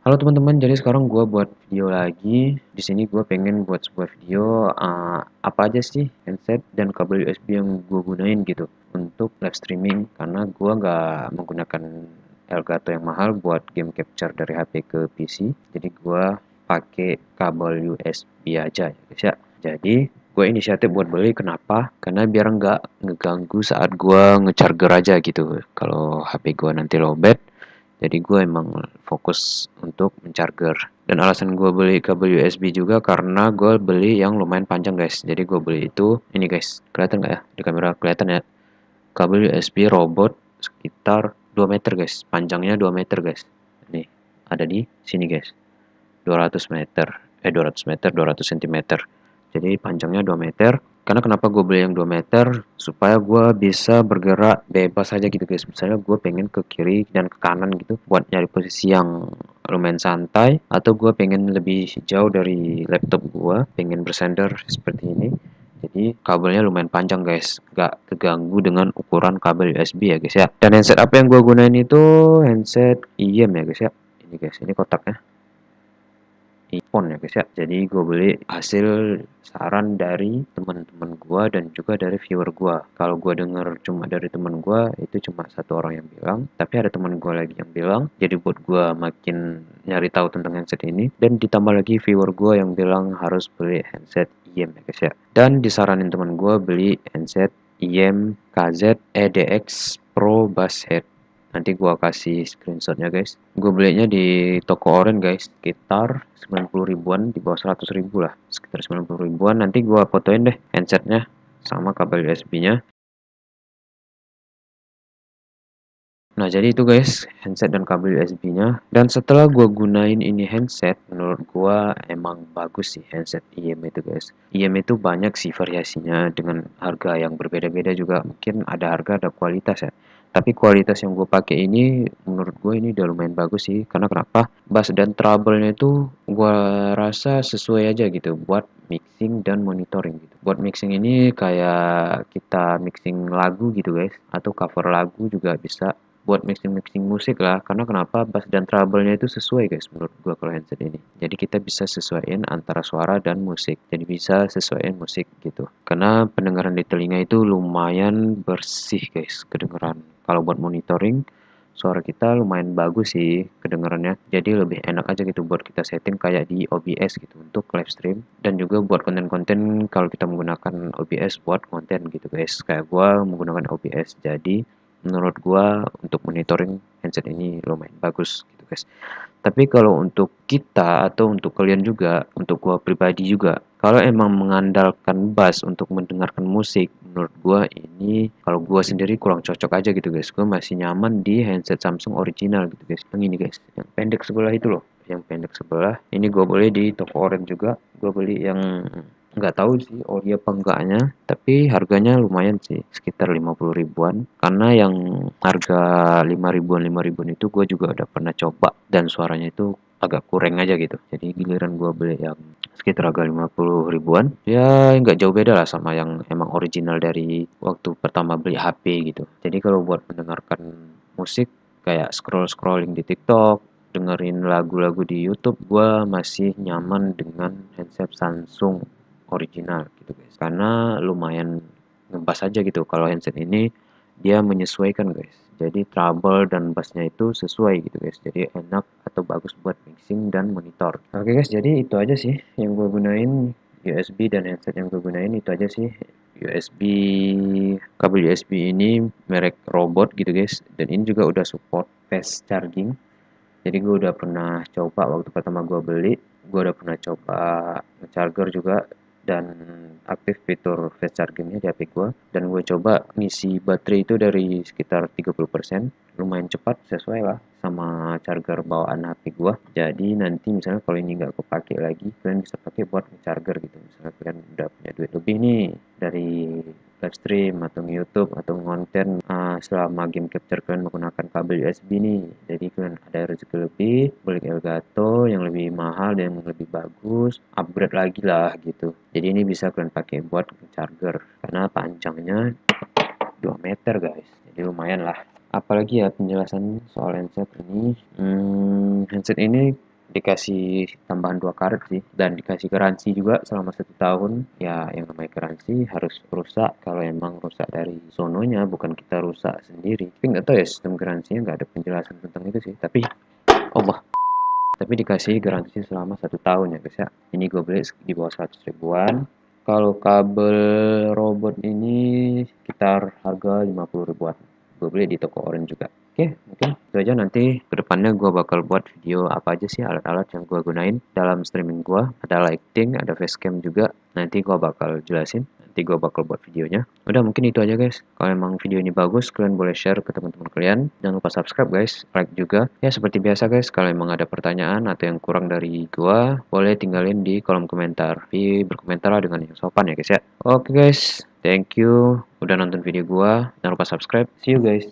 Halo teman-teman, jadi sekarang gue buat video lagi. Di sini gue pengen buat sebuah video apa aja sih handset dan kabel USB yang gue gunain gitu untuk live streaming karena gue nggak menggunakan Elgato yang mahal buat game capture dari HP ke PC. Jadi gue pakai kabel USB aja ya guys ya. Jadi gue inisiatif buat beli kenapa? Karena biar nggak ngeganggu saat gue ngecharger aja gitu. Kalau HP gue nanti lowbat, jadi gue emang fokus untuk mencharger. Dan alasan gue beli kabel USB juga karena gue beli yang lumayan panjang guys. Jadi gue beli itu, ini guys, kelihatan nggak ya? Di kamera kelihatan ya? Kabel USB robot sekitar 2 meter guys. Panjangnya 2 meter guys. Nih, ada di sini guys. 200 meter. 200 meter, 200 cm. Jadi panjangnya 2 meter. Karena kenapa gue beli yang 2 meter? Supaya gue bisa bergerak bebas aja gitu guys. Misalnya gue pengen ke kiri dan ke kanan gitu. Buat nyari posisi yang lumayan santai. Atau gue pengen lebih jauh dari laptop gue. Pengen bersender seperti ini. Jadi kabelnya lumayan panjang guys. Gak keganggu dengan ukuran kabel USB ya guys ya. Dan handset apa yang gue gunain itu handset IEM ya guys ya. Ini guys, ini kotaknya iPhone ya guys ya. Jadi gue beli hasil saran dari teman-teman gue dan juga dari viewer gue. Kalau gue denger cuma dari teman gue itu cuma satu orang yang bilang, tapi ada teman gue lagi yang bilang. Jadi buat gue makin nyari tahu tentang handset ini dan ditambah lagi viewer gue yang bilang harus beli handset IEM ya guys ya. Dan disaranin teman gue beli handset IEM KZ EDX Pro Bass Head. Nanti gua kasih screenshotnya guys. Gue belinya di toko oren guys, sekitar 90 ribuan, di bawah 100 ribu lah, sekitar 90 ribuan. Nanti gua fotoin deh handsetnya sama kabel USB-nya. Nah, jadi itu guys, handset dan kabel USB-nya. Dan setelah gua gunain ini handset, menurut gua emang bagus sih handset IEM itu guys. IEM itu banyak sih variasinya dengan harga yang berbeda-beda juga. Mungkin ada harga, ada kualitas ya. Tapi kualitas yang gue pakai ini, menurut gue ini udah lumayan bagus sih. Karena kenapa? Bass dan treble-nya itu gue rasa sesuai aja gitu buat mixing dan monitoring gitu. Buat mixing ini kayak kita mixing lagu gitu guys, atau cover lagu juga bisa, buat mixing-mixing musik lah. Karena kenapa? Bass dan treble-nya itu sesuai guys menurut gua kalau handset ini. Jadi kita bisa sesuaiin antara suara dan musik. Jadi bisa sesuaiin musik gitu. Karena pendengaran di telinga itu lumayan bersih guys kedengaran. Kalau buat monitoring, suara kita lumayan bagus sih kedengarannya. Jadi lebih enak aja gitu buat kita setting kayak di OBS gitu untuk live stream. Dan juga buat konten-konten kalau kita menggunakan OBS buat konten gitu guys. Kayak gua menggunakan OBS. Jadi menurut gua untuk monitoring handset ini lumayan bagus gitu guys. Tapi kalau untuk kita atau untuk kalian juga, untuk gua pribadi juga, kalau emang mengandalkan bass untuk mendengarkan musik, menurut gua ini kalau gua sendiri kurang cocok aja gitu guys. Gua masih nyaman di handset Samsung original gitu guys. Yang ini guys, yang pendek sebelah itu loh, yang pendek sebelah. Ini gua beli di toko orange juga. Gua beli yang nggak tahu sih ori apa enggaknya, tapi harganya lumayan sih, sekitar 50 ribuan. Karena yang harga 5 ribuan itu gue juga udah pernah coba dan suaranya itu agak kurang aja gitu. Jadi giliran gue beli yang sekitar harga 50 ribuan, ya nggak jauh beda lah sama yang emang original dari waktu pertama beli HP gitu. Jadi kalau buat mendengarkan musik kayak scrolling di TikTok, dengerin lagu-lagu di YouTube, gue masih nyaman dengan handset Samsung original gitu guys. Karena lumayan ngebas aja gitu kalau handset ini dia menyesuaikan guys. Jadi treble dan bassnya itu sesuai gitu guys. Jadi enak atau bagus buat mixing dan monitor. Oke guys, jadi itu aja sih yang gue gunain, USB dan headset yang gue gunain itu aja sih. USB, kabel USB ini merek robot gitu guys. Dan ini juga udah support fast charging. Jadi gue udah pernah coba waktu pertama gue beli, gue udah pernah coba charger juga dan aktif fitur fast chargingnya di HP gue. Dan gue coba ngisi baterai itu dari sekitar 30%, lumayan cepat sesuai lah sama charger bawaan HP gue. Jadi nanti misalnya kalau ini nggak kepake lagi, kalian bisa pakai buat charger gitu. Misalnya kalian udah punya duit lebih nih dari live stream atau YouTube atau konten selama game capture kalian menggunakan kabel USB nih, jadi kalian ada rezeki lebih beli Elgato yang lebih mahal dan yang lebih bagus, upgrade lagi lah gitu. Jadi ini bisa kalian pakai buat charger karena panjangnya 2 meter guys, jadi lumayan lah. Apalagi ya penjelasan soal handset ini. Handset ini dikasih tambahan 2 karet sih, dan dikasih garansi juga selama 1 tahun. Ya yang namanya garansi harus rusak kalau emang rusak dari sononya, bukan kita rusak sendiri. Tapi nggak tahu ya sistem garansinya, nggak ada penjelasan tentang itu sih. Tapi dikasih garansi selama 1 tahun ya guys ya. Ini gue beli di bawah 100 ribuan. Kalau kabel robot ini sekitar harga 50 ribuan. Gue beli di toko Orange juga. Oke, mungkin itu aja. Nanti kedepannya gue bakal buat video apa aja sih alat-alat yang gue gunain dalam streaming gue. Ada lighting, ada facecam juga. Nanti gue bakal jelasin. Nanti gue bakal buat videonya. Udah, mungkin itu aja guys. Kalau emang video ini bagus, kalian boleh share ke teman-teman kalian. Jangan lupa subscribe guys, like juga. Ya seperti biasa guys, kalau emang ada pertanyaan atau yang kurang dari gua, boleh tinggalin di kolom komentar. Tapi berkomentar dengan yang sopan ya guys ya. Oke guys, thank you udah nonton video gua. Jangan lupa subscribe. See you guys.